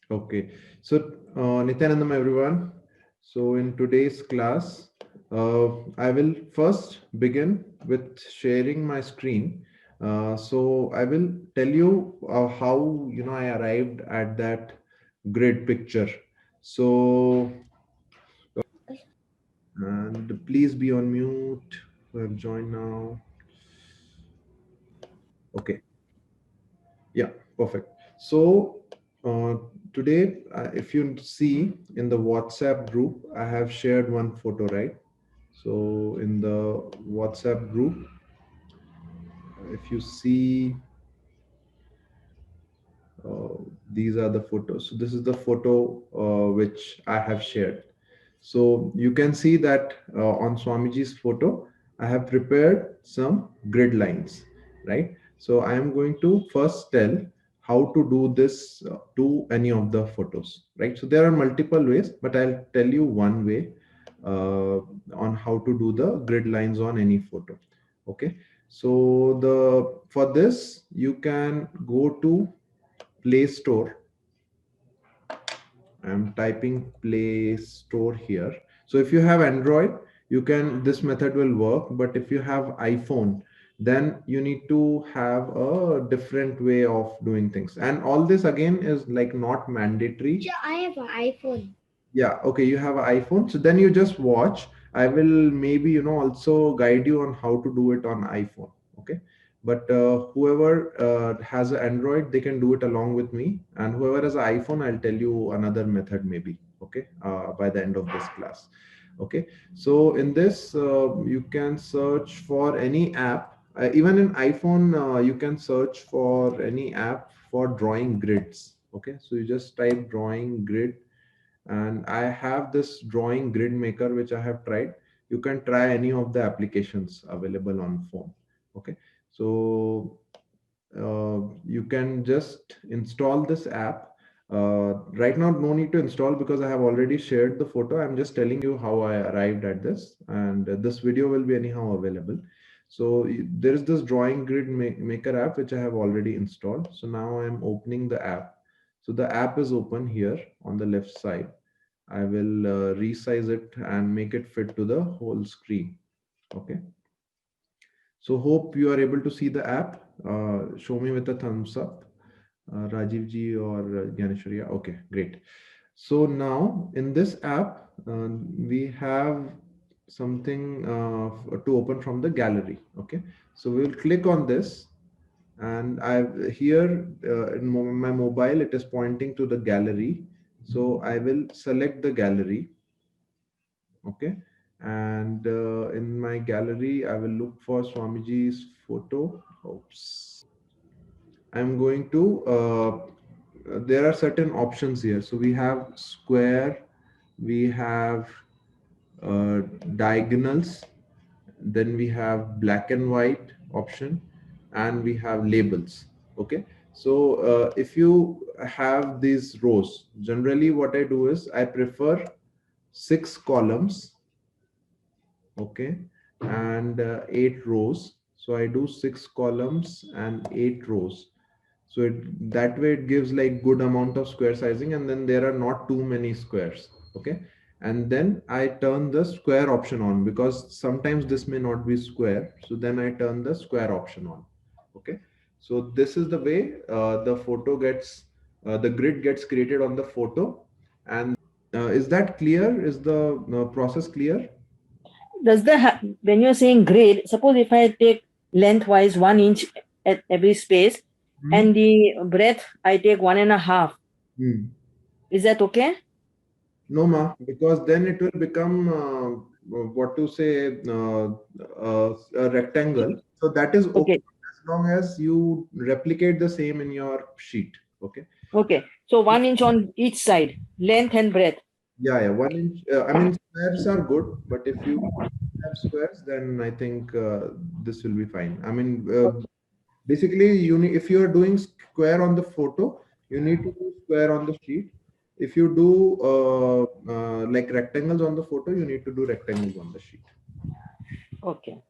Okay, so Nithyanandam everyone. So in today's class, I will first begin with sharing my screen. So I will tell you how I arrived at that grid picture. So and please be on mute who have joined now. Okay. Yeah, perfect. So today, if you see in the WhatsApp group, I have shared one photo, right? So in the WhatsApp group, if you see, uh, these are the photos. So this is the photo which I have shared. So you can see that on Swamiji's photo, I have prepared some grid lines, right? So I am going to first tell how to do this to any of the photos, right? So there are multiple ways, but I'll tell you one way on how to do the grid lines on any photo. Okay. So the for this you can go to Play Store. I'm typing Play Store here. So if you have Android, you can, this method will work. But if you have iPhone, then you need to have a different way of doing things. And all this again is like not mandatory. Yeah, I have an iPhone. Yeah, okay, you have an iPhone. So then you just watch. I will maybe, also guide you on how to do it on iPhone. Okay. But whoever has an Android, they can do it along with me. And whoever has an iPhone, I'll tell you another method maybe. Okay. By the end of this class. Okay. So in this, you can search for any app. Even in iPhone, you can search for any app for drawing grids. Okay. So you just type drawing grid, and I have this drawing grid maker which I have tried. You can try any of the applications available on phone. Okay. So you can just install this app. Right now no need to install because I have already shared the photo. I'm just telling you how I arrived at this, and this video will be anyhow available. So there is this drawing grid maker app which I have already installed. So now I'm opening the app. So the app is open here on the left side. I will resize it and make it fit to the whole screen. Okay. So hope you are able to see the app. Show me with a thumbs up, Rajiv ji or Gyaneshwarya. Okay, great. So now in this app, we have something to open from the gallery. Okay. So we will click on this, and I've here in my mobile, it is pointing to the gallery. So I will select the gallery. Okay. And in my gallery I will look for Swamiji's photo. Oops. I'm going to there are certain options here. So we have square, we have uh, diagonals, then we have black and white option, and we have labels. Okay. So if you have these rows, generally what I do is I prefer 6 columns. Okay. And 8 rows. So I do 6 columns and 8 rows. So that way it gives like good amount of square sizing, and then there are not too many squares. Okay. And then I turn the square option on because sometimes this may not be square. So then I turn the square option on. Okay. So this is the way the grid gets created on the photo. And is that clear? Is the process clear? Does when you're saying grade, suppose if I take lengthwise 1 inch at every space Hmm? and the breadth I take 1.5, Hmm. is that okay? No, ma, because then it will become what to say a rectangle. So that is okay Okay, as long as you replicate the same in your sheet. Okay. okay. So 1 inch on each side, length and breadth. Yeah, yeah. 1 inch. I mean, squares are good, but if you have squares, then I think this will be fine. I mean, basically, if you are doing square on the photo, you need to do square on the sheet. If you do like rectangles on the photo, you need to do rectangles on the sheet. Okay.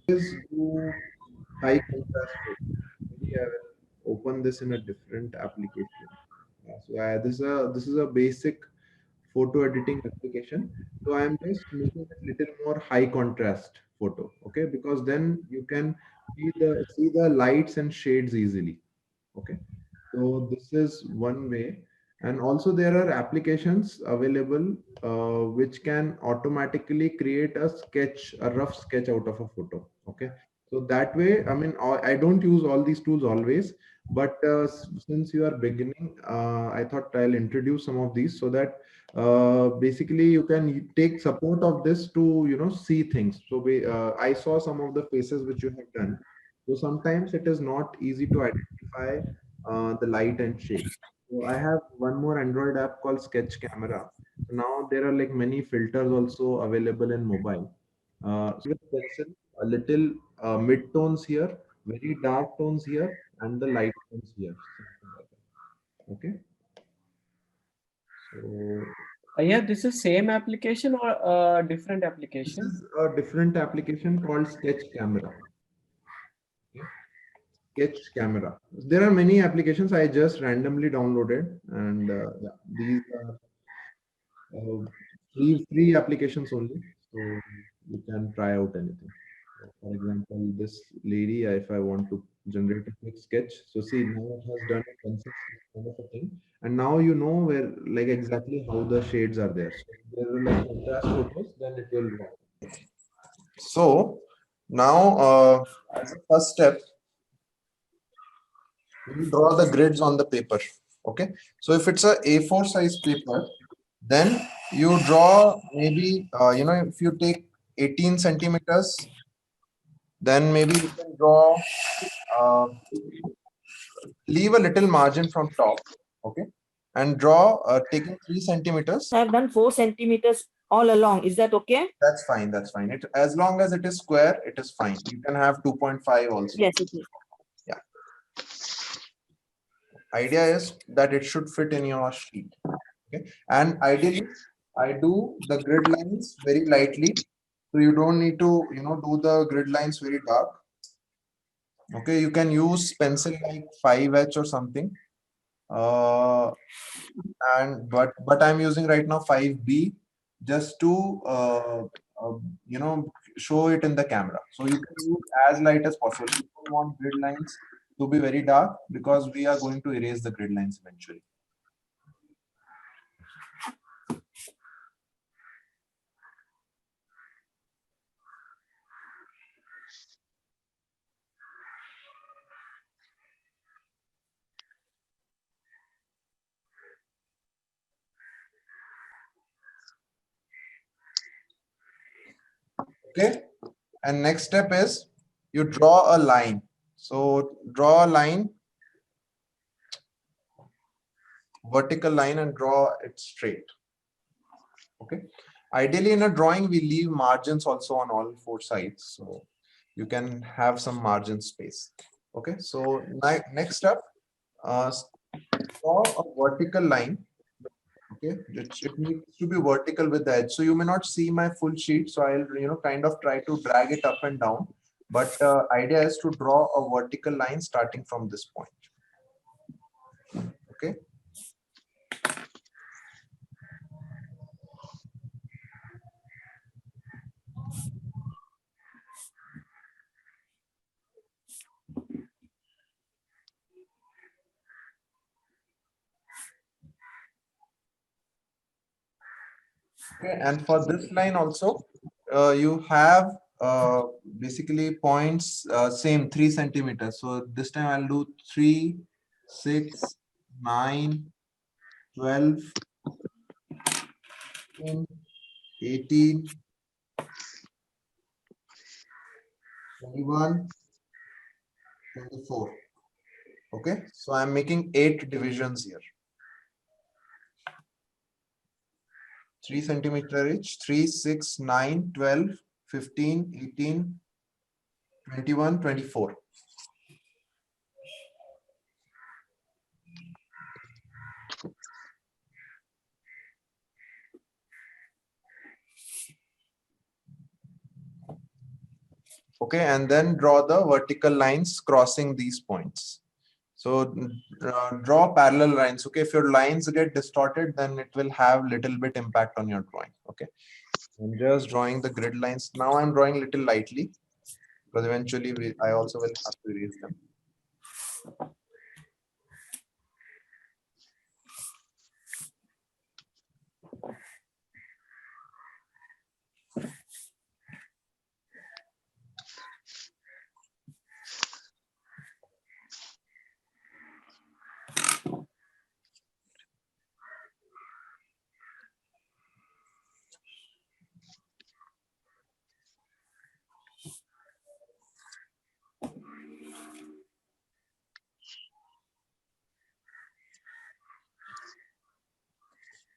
Is do high contrast photo. Maybe I will open this in a different application. Yeah, so this is a basic photo editing application. So I am just making it little more high contrast photo, okay? Because then you can see the lights and shades easily. Okay, so this is one way. And also there are applications available which can automatically create a rough sketch out of a photo. Okay, so that way, I mean, I don't use all these tools always, but since you are beginning, I thought I'll introduce some of these so that basically you can take support of this to see things. So I saw some of the faces which you have done. So sometimes it is not easy to identify the light and shade. So I have one more Android app called Sketch Camera. So now there are like many filters also available in mobile. With pencil, a little mid tones here, very dark tones here, and the light tones here. Something like that. Okay. So Yeah, this is same application or a different this application? is a different application called Sketch Camera. Okay. Sketch Camera. There are many applications I just randomly downloaded, and yeah, these are uh, free applications only, so you can try out anything. So for example, this lady, if I want to generate a quick sketch, so see now it has done a pencil sketch kind of a thing, and now you know where like exactly how the shades are there. So if there are like contrast photos, then it will work. So now, as a first step, you draw the grids on the paper. Okay, so if it's a A4 size paper, then you draw maybe if you take 18 centimeters, then maybe you can draw, uh, leave a little margin from top. Okay, and draw taking 3 centimeters. I've done 4 centimeters all along. Is that okay? That's fine. That's fine. It, as long as it is square, it is fine. You can have 2.5 also. Yes, it is. Yeah. Idea is that it should fit in your sheet. Okay, and ideally I do the grid lines very lightly, so you don't need to do the grid lines very dark. Okay, you can use pencil like 5H or something, uh, and but I'm using right now 5B just to uh, you know show it in the camera. So you can use as light as possible. You don't want grid lines to be very dark because we are going to erase the grid lines eventually. Okay, and next step is you draw a line. So draw a line, vertical line, and draw it straight. Okay, ideally in a drawing we leave margins also on all four sides, so you can have some margin space. Okay, so next up, uh, draw a vertical line. Okay, it needs to be vertical with the edge, so you may not see my full sheet, so I'll kind of try to drag it up and down, but idea is to draw a vertical line starting from this point. Okay, okay, and for this line also, you have basically points, same 3 centimeters. So this time I'll do 3, 6, 9, 12, 15, 18, 21, 24. Okay, so I'm making 8 divisions here. 3 centimeter each, 3, 6, 9, 12, 15, 18, 21, 24. Okay, and then draw the vertical lines crossing these points. So draw parallel lines. Okay, if your lines get distorted, then it will have little bit impact on your drawing. Okay, I'm just drawing the grid lines. Now I'm drawing little lightly because eventually I also will have to erase them.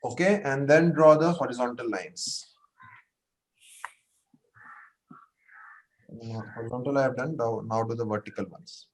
Okay, and then draw the horizontal lines. Horizontal I have done, now do the vertical ones.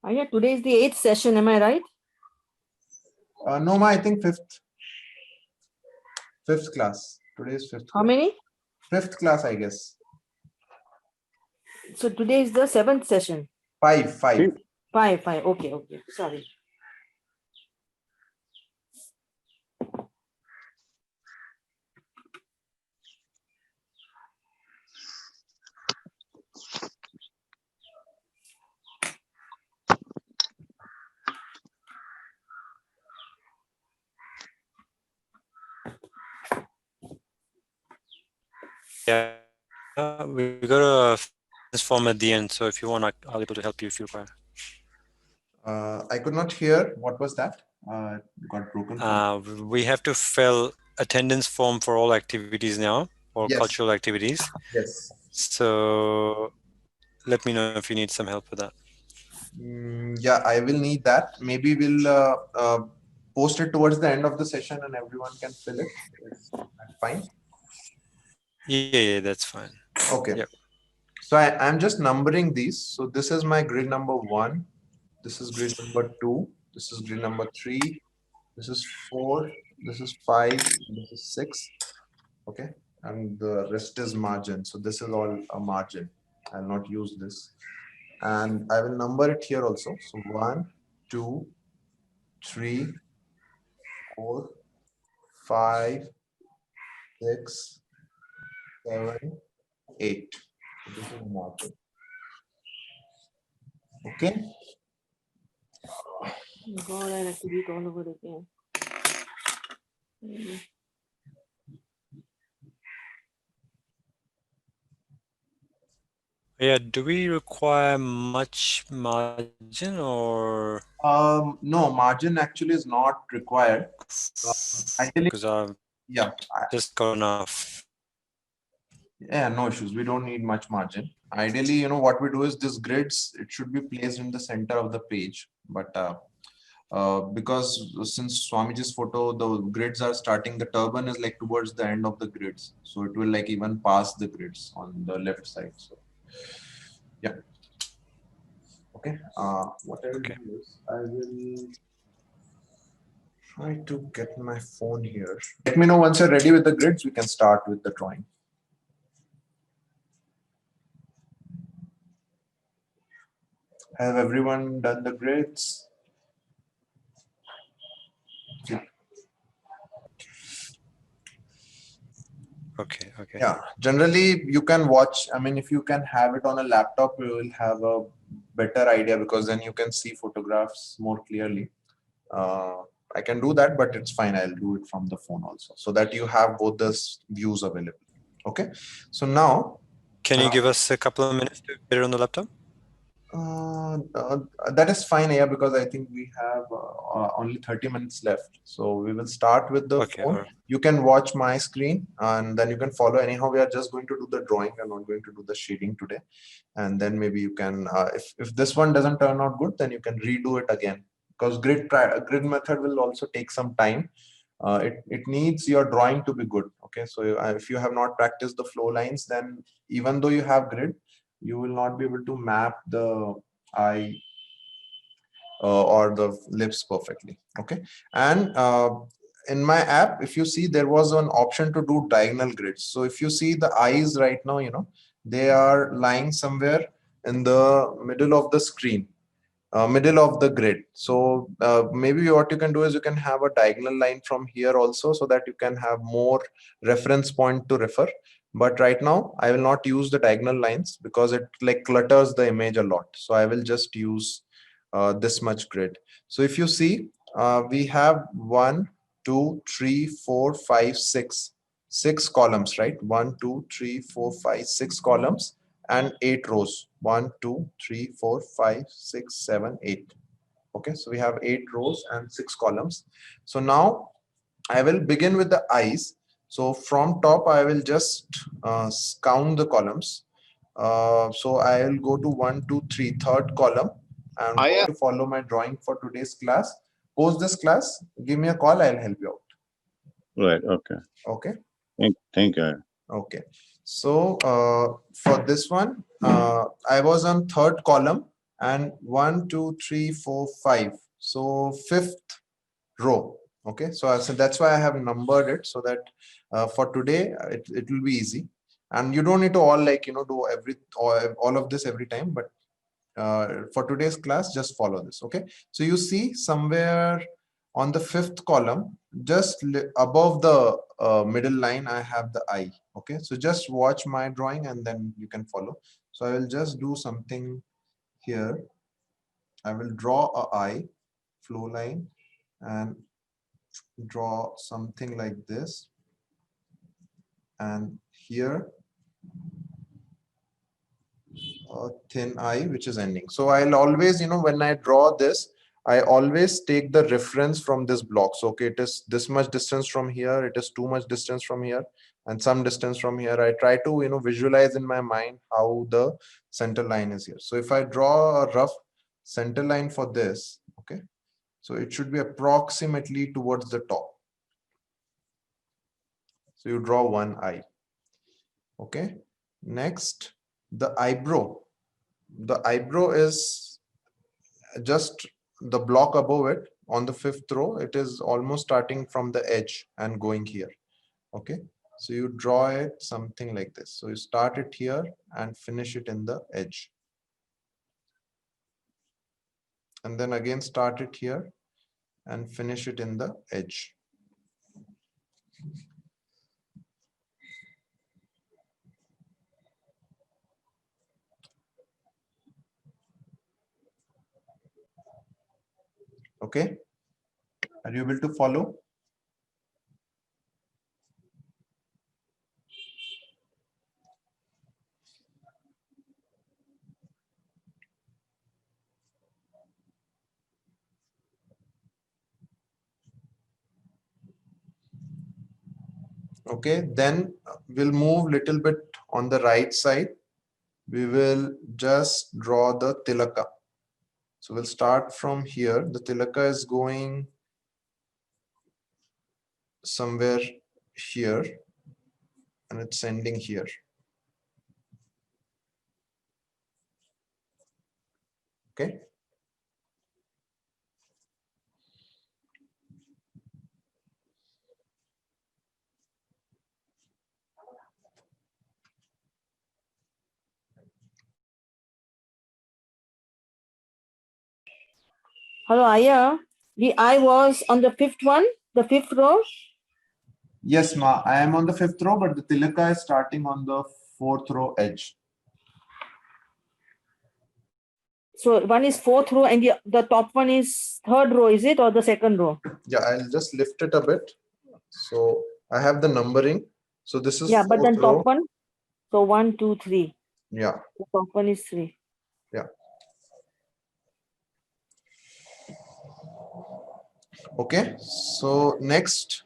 Yeah, today is the 8th session, am I right? No, I think fifth class. Today is fifth. How class. many? Fifth class, I guess. So today is the 7th session. Five. Five. Okay. Sorry. Yeah, we got a form at the end. So if you want, I'll be able to help you if you require. I could not hear. What was that? Got broken. We have to fill attendance form for all activities now, or Yes. cultural activities. Yes. So let me know if you need some help with that. Yeah, I will need that. Maybe we'll post it towards the end of the session and everyone can fill it. That's fine. Yeah, that's fine. Okay. Yep. So I'm just numbering these. So this is my grid number 1. This is grid number 2. This is grid number 3. This is 4. This is 5. This is 6. Okay. And the rest is margin. So this is all a margin. I'll not use this. And I will number it here also. So 1, 2, 3, 4, 5, 6, 7, 8. So this is a margin. Okay. God, I have to do it all over again. Yeah, do we require much margin or? No, margin actually is not required. Ideally, Because I've just got enough. Yeah, no issues. We don't need much margin. Ideally, what we do is this grids, it should be placed in the center of the page. But because since Swamiji's photo, the grids are starting, the turban is like towards the end of the grids. So it will like even pass the grids on the left side. So yeah. Okay. What I will do is I will try to get my phone here. Let me know once you're ready with the grids, we can start with the drawing. Have everyone done the grids? Okay. Yeah, generally you can watch. I mean, if you can have it on a laptop, you will have a better idea because then you can see photographs more clearly. I can do that, but it's fine. I'll do it from the phone also so that you have both the views available. Okay. So now. Can you give us a couple of minutes to get it on the laptop? That is fine, yeah, because I think we have only 30 minutes left. So we will start with the phone. Right. You can watch my screen and then you can follow. Anyhow, we are just going to do the drawing. I'm not going to do the shading today. And then maybe you can, if this one doesn't turn out good, then you can redo it again because grid method will also take some time. It needs your drawing to be good. Okay, so if you have not practiced the flow lines, then even though you have grid, you will not be able to map the eye or the lips perfectly. Okay, and in my app, if you see, there was an option to do diagonal grids. So if you see the eyes right now, they are lying somewhere in the middle of the screen, middle of the grid. So maybe what you can do is you can have a diagonal line from here also, so that you can have more reference point to refer. But right now I will not use the diagonal lines because it like clutters the image a lot. So I will just use this much grid. So if you see, we have 1 2 3 4 5 6 columns, right? 1 2 3 4 5 6 columns and 8 rows. 1 2 3 4 5 6 7 8. Okay, so we have 8 rows and 6 columns. So now I will begin with the eyes. So from top I will just count the columns. So I will go to 1 2 3 third column and to follow my drawing for today's class. Post this class, give me a call, I'll help you out. Right. Okay. Okay. Thank you. Okay, so for this one, I was on third column and 1 2 3 4 5, so fifth row. Okay, so I said that's why I have numbered it, so that for today it will be easy, and you don't need to all do all of this every time, but for today's class just follow this. Okay, so you see somewhere on the fifth column, just above the middle line, I have the eye. Okay, so just watch my drawing and then you can follow. So I will just do something here. I will draw a eye flow line and draw something like this, and here a thin eye which is ending. So I'll always, when I draw this, I always take the reference from this block. So okay, it is this much distance from here, it is too much distance from here, and some distance from here. I try to visualize in my mind how the center line is here. So if I draw a rough center line for this, okay, so it should be approximately towards the top. So you draw one eye. Okay, next, the eyebrow. The eyebrow is just the block above it on the fifth row. It is almost starting from the edge and going here. Okay, so you draw it something like this. So you start it here and finish it in the edge, and then again start it here and finish it in the edge. Okay, are you able to follow? Okay, then we'll move little bit on the right side. We will just draw the tilaka. So we'll start from here. The tilaka is going somewhere here and it's ending here. Okay. Hello, Aya. The eye was on the fifth one, the fifth row. Yes, ma. I am on the fifth row, but the tilaka is starting on the fourth row edge. So one is fourth row and the top one is third row, is it, or the second row? Yeah, I'll just lift it a bit. So I have the numbering. So this is but then row. top one. So 1, 2, 3. Yeah. The top one is 3. Yeah. Okay. So next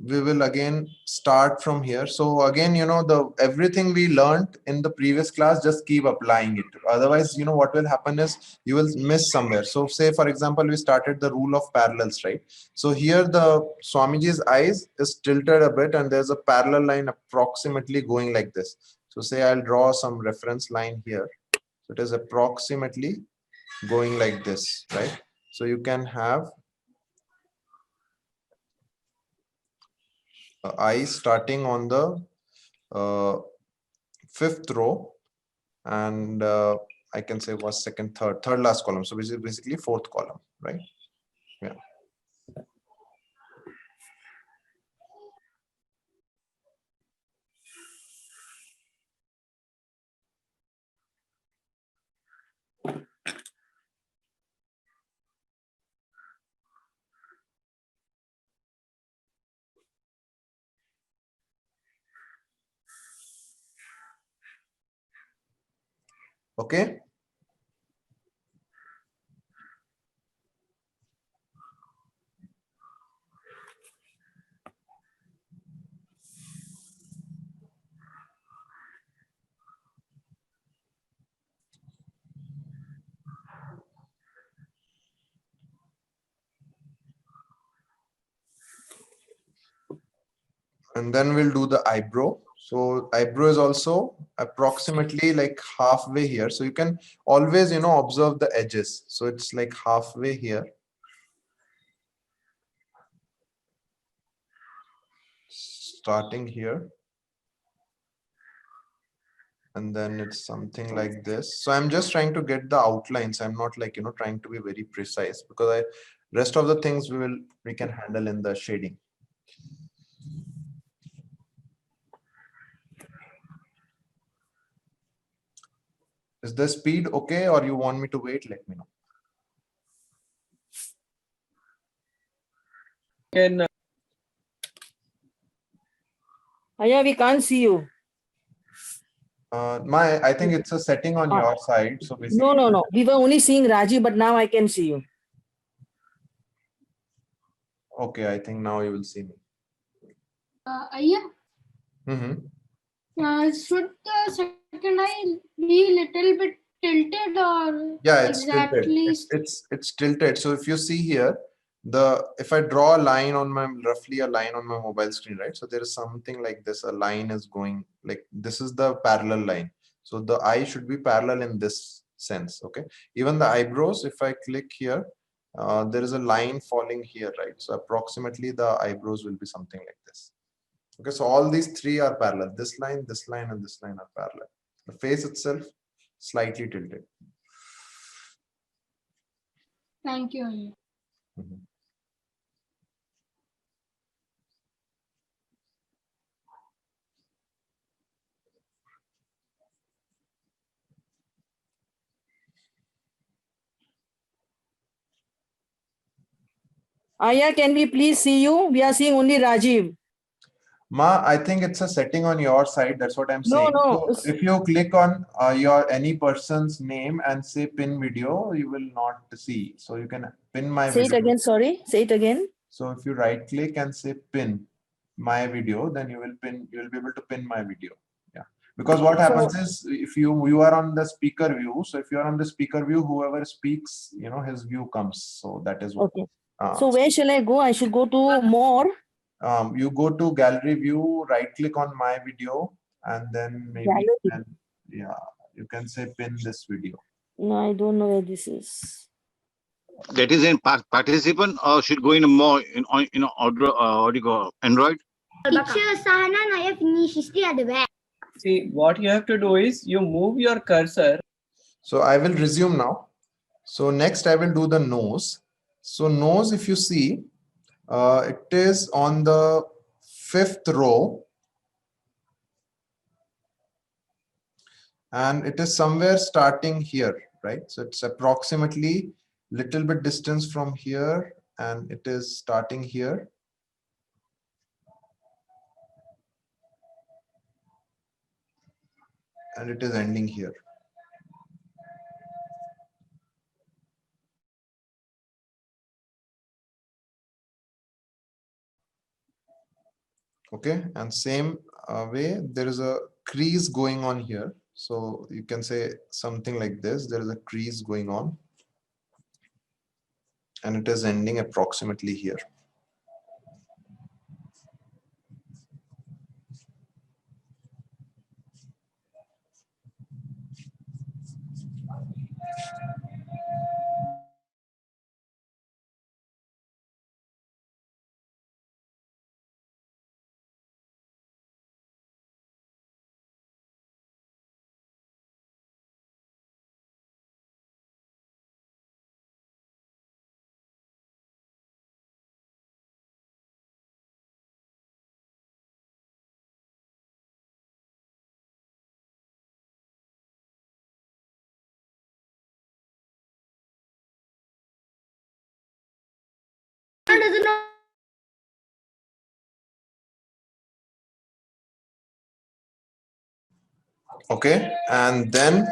we will again start from here. So again, the everything we learned in the previous class, just keep applying it. Otherwise, what will happen is you will miss somewhere. So say, for example, we started the rule of parallels, right? So here the Swamiji's eyes is tilted a bit and there's a parallel line approximately going like this. So say I'll draw some reference line here. So it is approximately going like this, right? So you can have I starting on the fifth row, and I can say was second, third last column. So which is basically fourth column, right? Yeah. Okay. And then we'll do the eyebrow. So eyebrow is also approximately like halfway here. So you can always, observe the edges. So it's like halfway here. Starting here. And then it's something like this. So I'm just trying to get the outlines. I'm not like, trying to be very precise, because rest of the things we can handle in the shading. Is the speed okay, or you want me to wait? Let me know. Can Aya, we can't see you. I think it's a setting on your side. So basically, No. We were only seeing Raji, but now I can see you. okay, I think now you will see me. Yeah. Should the second eye be little bit tilted or Yeah, it's exactly? tilted. It's tilted. So if you see here, if I draw a line on roughly a line on my mobile screen, right? So there is something like this. A line is going like this is the parallel line. So the eye should be parallel in this sense. Okay. Even the eyebrows, if I click here, there is a line falling here, right? So approximately the eyebrows will be something like this. Okay, so all these three are parallel. This line, and this line are parallel. The face itself slightly tilted. Thank you. Mhm. Aya, can we please see you? We are seeing only Rajiv. Ma, I think it's a setting on your side. That's what I'm saying. No. So if you click on any person's name and say pin video, you will not see. So you can pin my Say it video. again, sorry. Say it again. So if you right click and say pin my video, then you will be able to pin my video. Yeah. Because what happens is if you are on the speaker view, so if you are on the speaker view, whoever speaks, his view comes. So that is what. Okay. So where shall I go? I should go to more. You go to gallery view, right click on my video, and then maybe you can say pin this video. No, I don't know where this is. That is in participant, or should go in more in order, what do you call Android? see what you have to do is you move your cursor. So I will resume now. So next I will do the nose. So nose, if you see, it is on the fifth row. And it is somewhere starting here, right? So it's approximately little bit distance from here, and it is starting here. And it is ending here. Okay, and same way, there is a crease going on here. So you can say something like this. There is a crease going on, and it is ending approximately here. Does not Okay, and then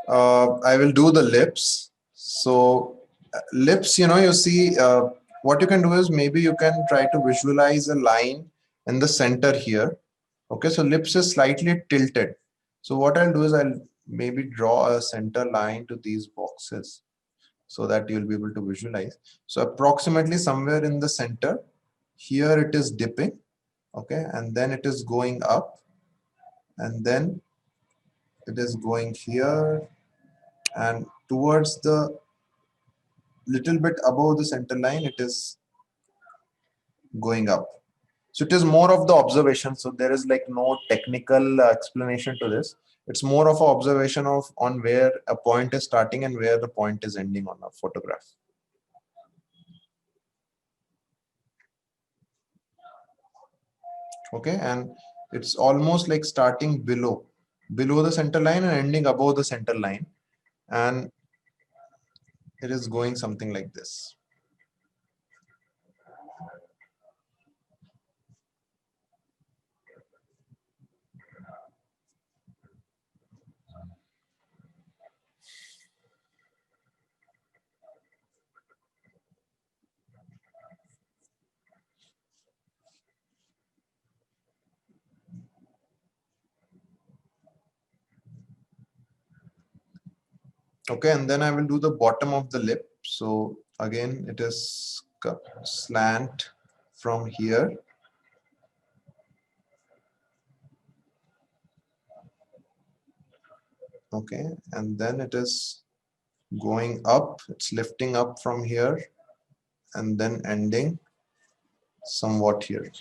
I will do the lips. So lips, you see, what you can do is maybe you can try to visualize a line in the center here. Okay, so lips is slightly tilted. So what I'll do is I'll maybe draw a center line to these boxes so that you'll be able to visualize. So approximately somewhere in the center, here it is dipping, okay, and then it is going up, and then it is going here, and towards the little bit above the center line, it is going up. So it is more of the observation. So there is like no technical explanation to this. It's more of an observation of on where a point is starting and where the point is ending on a photograph. Okay, and it's almost like starting below the center line and ending above the center line, and it is going something like this. Okay, and then I will do the bottom of the lip. So again, it is slant from here. Okay, and then it is going up, it's lifting up from here and then ending somewhat here.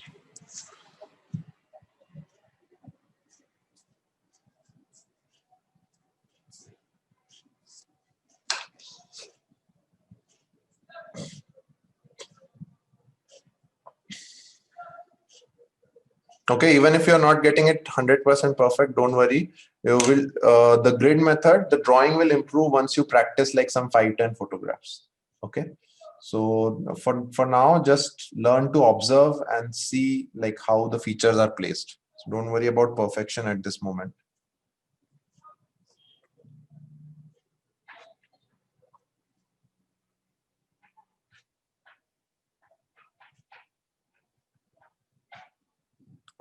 Okay, even if you're not getting it 100% perfect, don't worry. You will the grid method, the drawing will improve once you practice like some 5-10 photographs. Okay, so for now, just learn to observe and see like how the features are placed. So don't worry about perfection at this moment.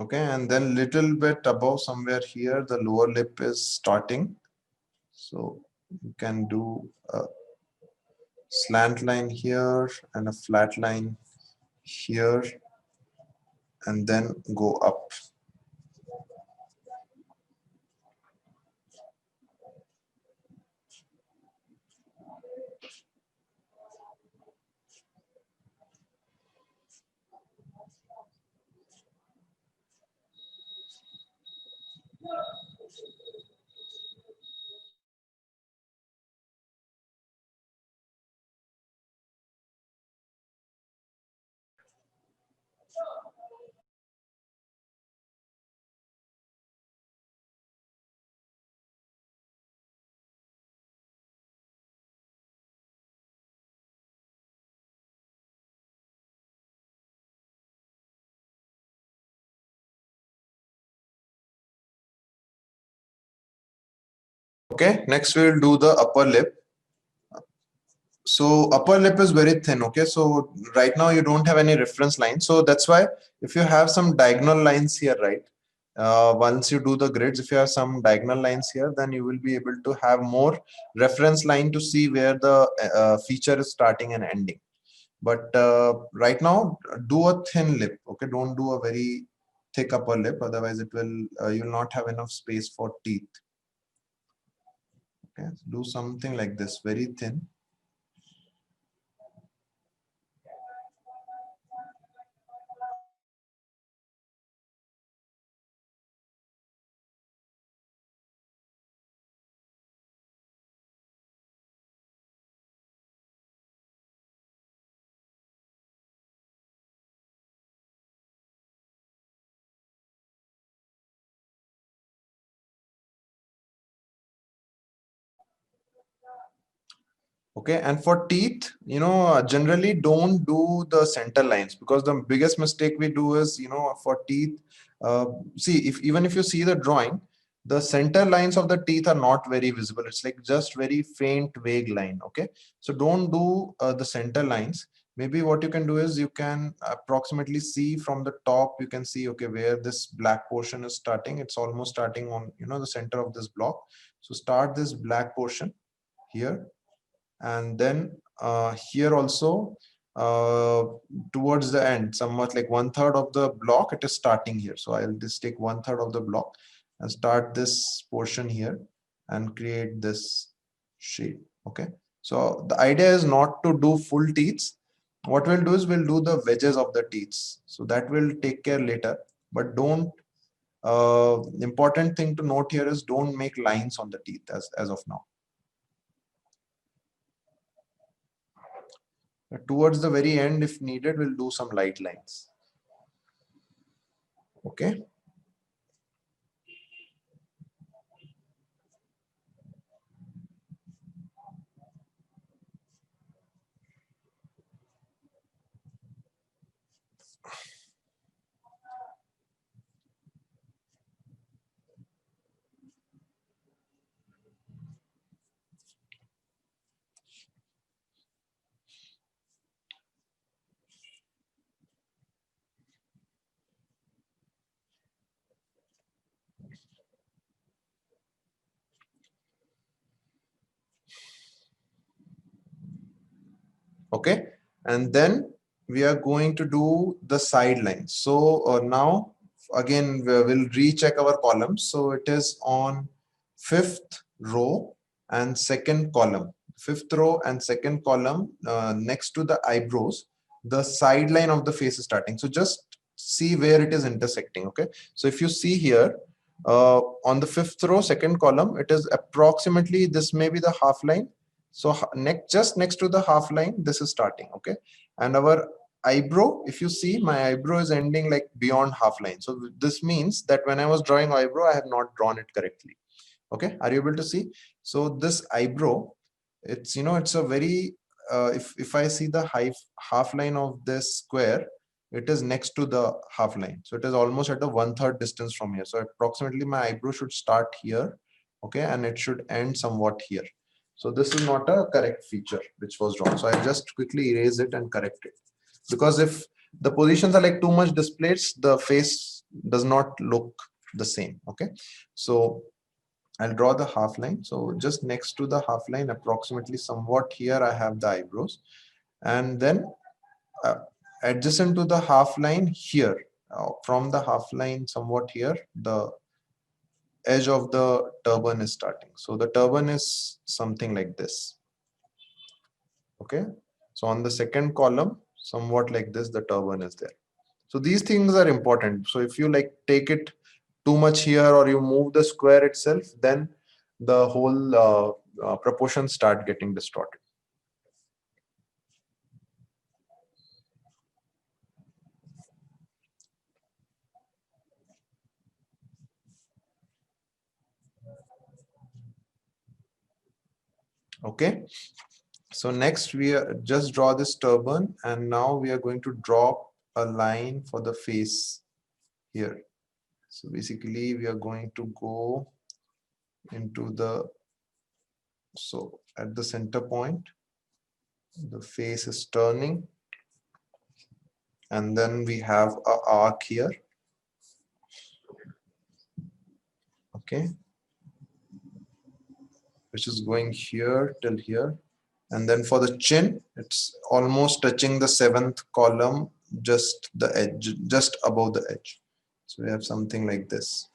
Okay, and then little bit above somewhere here, the lower lip is starting. So you can do a slant line here and a flat line here, and then go up. Okay, next we will do the upper lip. So upper lip is very thin. Okay, so right now you don't have any reference line, so that's why if you have some diagonal lines here, right, once you do the grids, if you have some diagonal lines here, then you will be able to have more reference line to see where the feature is starting and ending. But right now, do a thin lip. Okay, don't do a very thick upper lip, otherwise it will you'll not have enough space for teeth. Okay, do something like this, very thin. Okay, and for teeth, generally don't do the center lines, because the biggest mistake we do is, for teeth, uh, see, even if you see the drawing, the center lines of the teeth are not very visible. It's like just very faint, vague line. Okay, so don't do the center lines. Maybe what you can do is you can approximately see from the top, you can see, okay, where this black portion is starting. It's almost starting on, the center of this block. So start this black portion here, and then here also, uh, towards the end, somewhat like 1/3 of the block, it is starting here. So I'll just take 1/3 of the block and start this portion here and create this shape. Okay, so the idea is not to do full teeth. What we'll do is we'll do the wedges of the teeth, so that will take care later. But don't important thing to note here is don't make lines on the teeth as of now. Towards the very end, if needed, we'll do some light lines. Okay. Okay, and then we are going to do the sidelines. So now again we'll recheck our columns. So it is on 5th row and 2nd column. 5th row and 2nd column, next to the eyebrows, the sideline of the face is starting. So just see where it is intersecting. Okay, so if you see here, on the 5th row, 2nd column, it is approximately, this may be the half line. So just next to the half line, this is starting. Okay, and our eyebrow, if you see, my eyebrow is ending like beyond half line. So this means that when I was drawing eyebrow, I have not drawn it correctly. Okay, are you able to see? So this eyebrow, it's, it's a very if I see the half line of this square, it is next to the half line, so it is almost at a 1/3 distance from here. So approximately my eyebrow should start here. Okay, and it should end somewhat here. So this is not a correct feature which was drawn, so I'll just quickly erase it and correct it, because if the positions are like too much displaced, the face does not look the same. Okay, so I'll draw the half line. So just next to the half line, approximately somewhat here, I have the eyebrows. And then uh, adjacent to the half line here, from the half line somewhat here, the edge of the turban is starting. So the turban is something like this. Okay. So on the 2nd column, somewhat like this, the turban is there. So these things are important. So if you like take it too much here, or you move the square itself, then the whole proportions start getting distorted. Okay, so next we just draw this turban, and now we are going to draw a line for the face here. So basically we are going to go into the, so at the center point, The face is turning. And then we have a arc here. Okay. Which is going here till here. And then for the chin, it's almost touching the 7th column, just the edge, just above the edge. So we have something like this.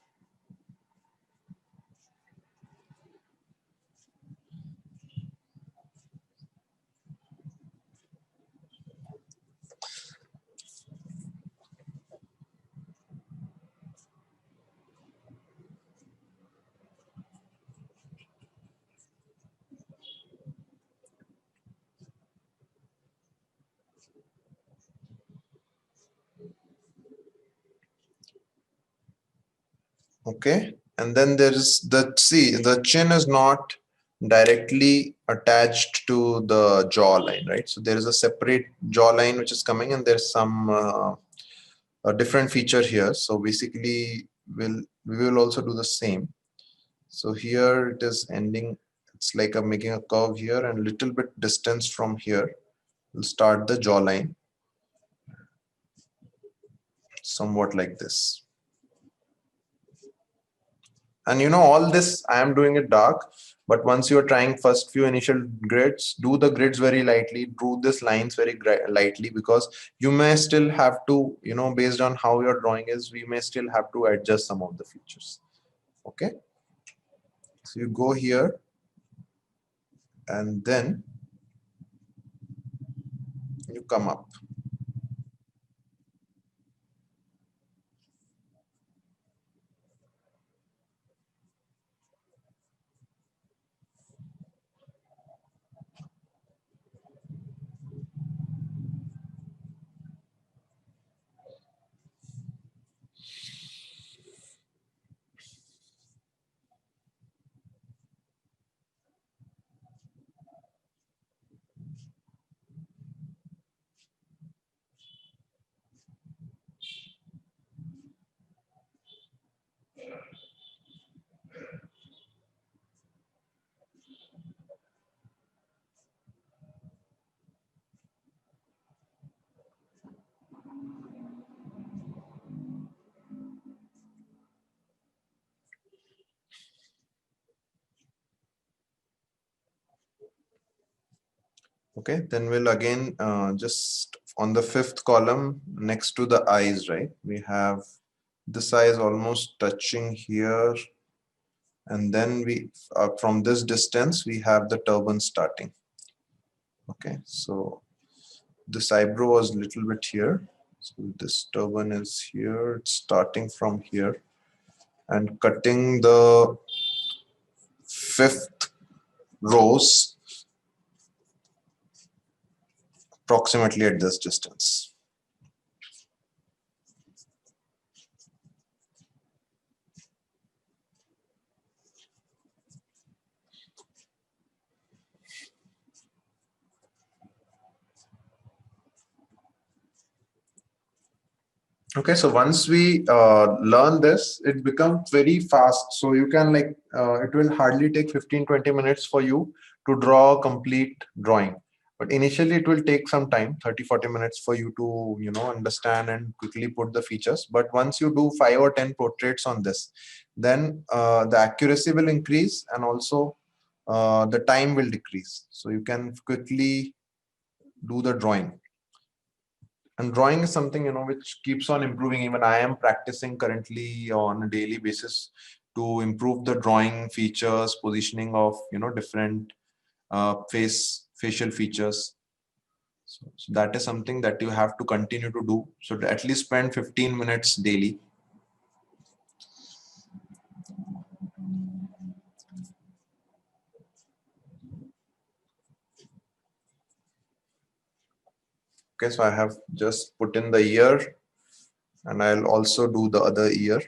Okay, and then there is the chin is not directly attached to the jawline, right? So there is a separate jawline which is coming, and there's some a different feature here. So basically we will also do the same. So here it is ending, it's like a making a curve here, and little bit distance from here we'll start the jawline, somewhat like this. And all this I am doing it dark, but once you're trying first few initial grids, do the grids very lightly, draw these lines very lightly, because you may still have to, based on how your drawing is, we may still have to adjust some of the features. Okay, so you go here and then you come up. Okay, then we'll again just on the 5th column next to the eyes, right? We have this eye is almost touching here, and then we from this distance we have the turban starting. Okay, so this eyebrow was a little bit here, so this turban is here, it's starting from here and cutting the 5th rows approximately at this distance. Okay, so once we learn this, it becomes very fast. So you can it will hardly take 15-20 minutes for you to draw a complete drawing. But initially it will take some time, 30-40 minutes for you to, understand and quickly put the features. But once you do 5 or 10 portraits on this, then the accuracy will increase, and also the time will decrease. So you can quickly do the drawing. And drawing is something which keeps on improving. Even I am practicing currently on a daily basis to improve the drawing features, positioning of different facial features. So that is something that you have to continue to do. So to at least spend 15 minutes daily. Okay, so I have just put in the ear, and I'll also do the other ear.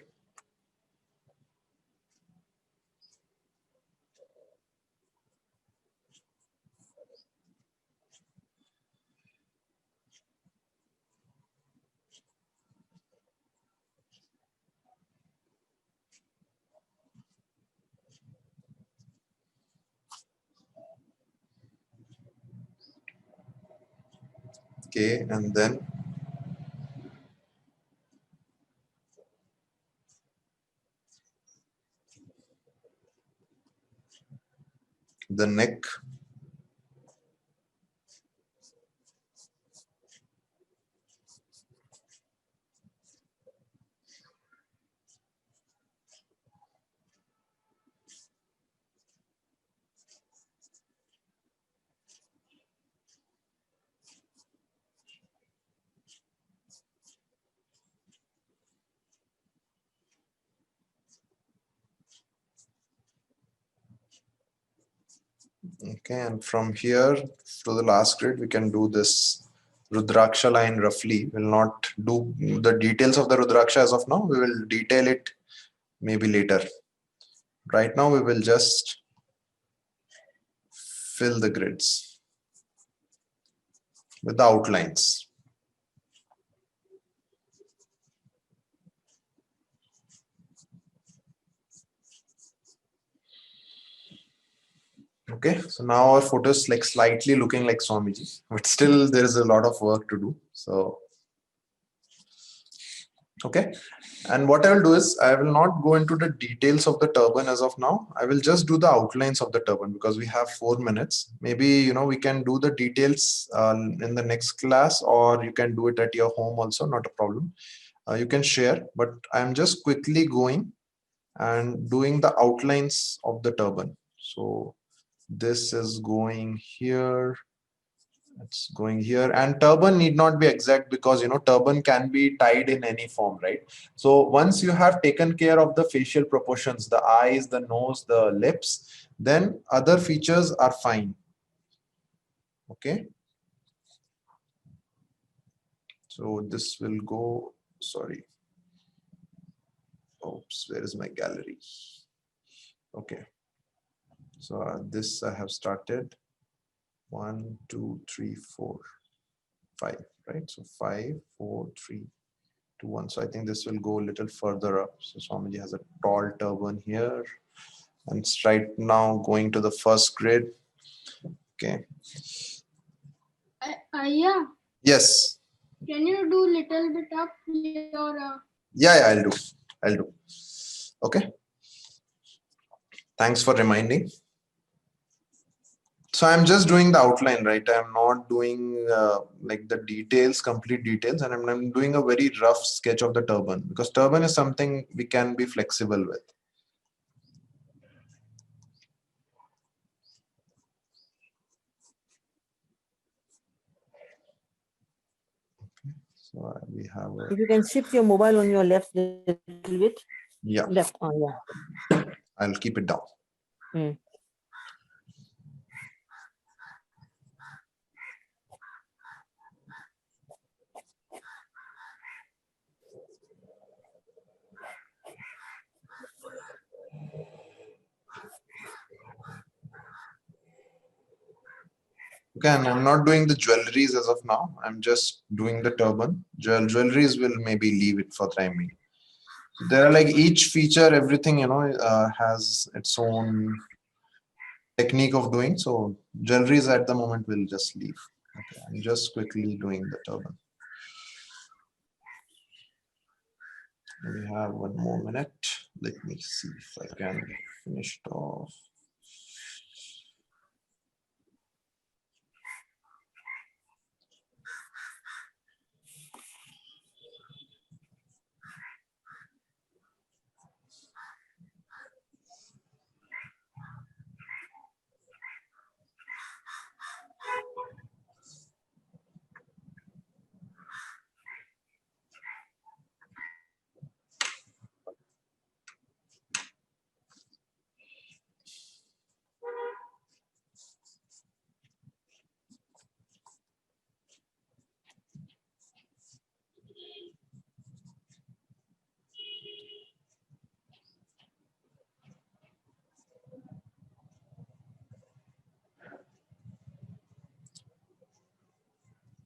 Okay, and then the neck. Okay, and from here to the last grid, we can do this Rudraksha line roughly. We'll not do the details of the Rudraksha as of now. We will detail it maybe later. Right now, we will just fill the grids with the outlines. Okay, so now our photo is like slightly looking like Swamiji, but still there is a lot of work to do. So, okay. And what I will do is I will not go into the details of the turban as of now. I will just do the outlines of the turban because we have 4 minutes. Maybe, we can do the details in the next class, or you can do it at your home also, not a problem. You can share, but I'm just quickly going and doing the outlines of the turban. So this is going here. It's going here, and turban need not be exact because turban can be tied in any form, right? So once you have taken care of the facial proportions, the eyes, the nose, the lips, then other features are fine. Okay, so this will go, sorry, oops, where is my gallery? Okay, so this I have started 1 2 3 4 5, right? So 5 4 3 2 1. So I think this will go a little further up. So Swamiji has a tall turban here, and it's right now going to the first grid. Okay. Yeah. Yes. Can you do little bit up your? Yeah, I'll do. Okay. Thanks for reminding. So I'm just doing the outline, right? I'm not doing like the details, complete details, and I'm doing a very rough sketch of the turban because turban is something we can be flexible with. So we have a, If you can shift your mobile on your left a little bit. yeah, Left. Oh, yeah. I'll keep it down. Hmm. Okay, and I'm not doing the jewelries as of now. I'm just doing the turban. Jewelries will maybe leave it for time being. There are like each feature, everything, has its own technique of doing. So jewelries at the moment will just leave. Okay, I'm just quickly doing the turban. We have 1 more minute. Let me see if I can finish it off.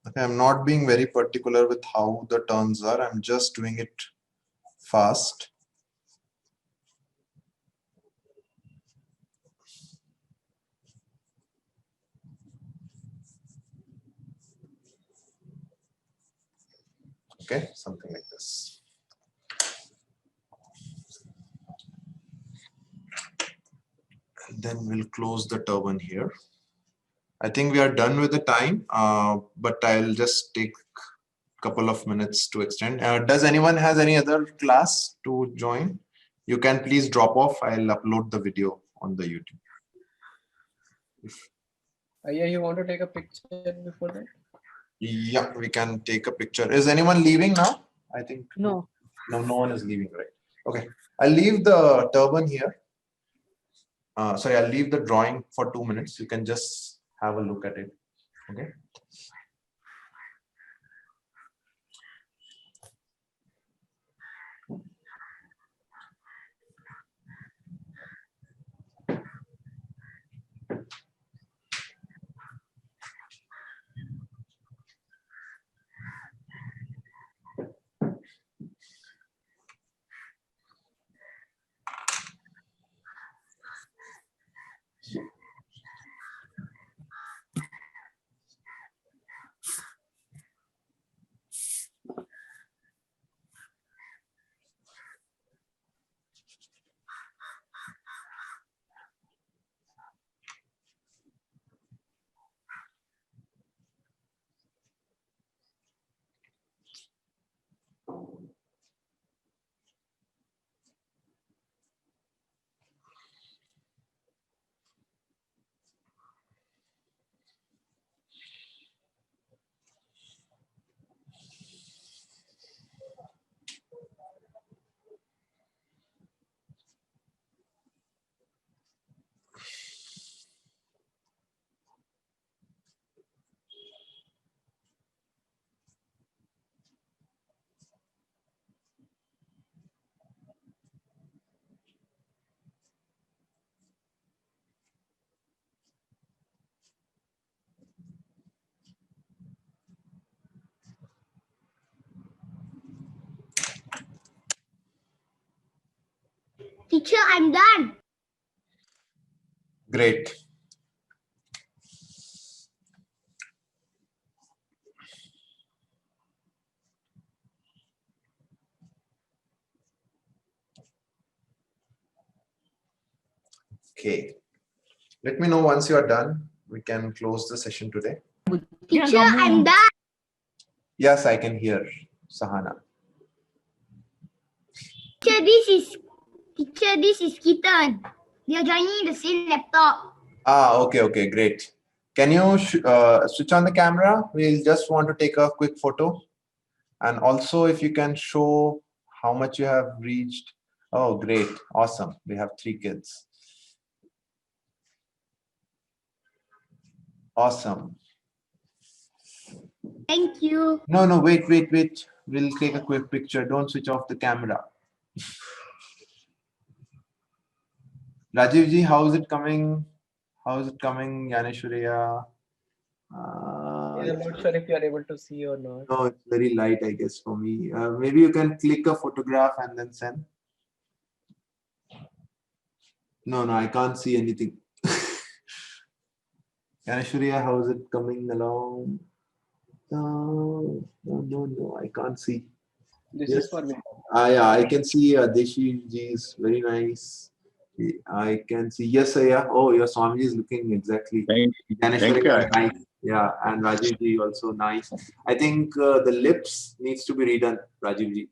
Okay, I'm not being very particular with how the turns are. I'm just doing it fast. Okay, something like this. And then we'll close the turban here. I think we are done with the time, but I'll just take a couple of minutes to extend. Does anyone has any other class to join? You can please drop off. I'll upload the video on the YouTube. Yeah, you want to take a picture before that? Yeah, we can take a picture. Is anyone leaving now? I think No. no one is leaving, right? Okay, I'll leave the turban here. Sorry, I'll leave the drawing for 2 minutes. You can just have a look at it. Okay. Teacher, I'm done. Great. Okay. Let me know once you are done. We can close the session today. Teacher, I'm done. Yes, I can hear Sahana. Teacher, this is Keaton. We are joining the same laptop. Okay, great. Can you switch on the camera? We'll just want to take a quick photo. And also if you can show how much you have reached. Oh, great. Awesome. We have 3 kids. Awesome. Thank you. No, wait. We'll take a quick picture. Don't switch off the camera. Rajivji, how is it coming? How is it coming, Yaneshwariya? I'm not sure if you are able to see or not. No, it's very light, I guess, for me. Maybe you can click a photograph and then send. No, I can't see anything. Yaneshwariya, how is it coming along? No, I can't see. This Yes. is for me. Yeah, I can see Deshi ji is very nice. I can see, yes, yeah. Oh, your Swamiji is looking exactly. Thank you. Nice. Yeah, and Rajiv ji also nice. I think the lips needs to be redone, Rajiv ji.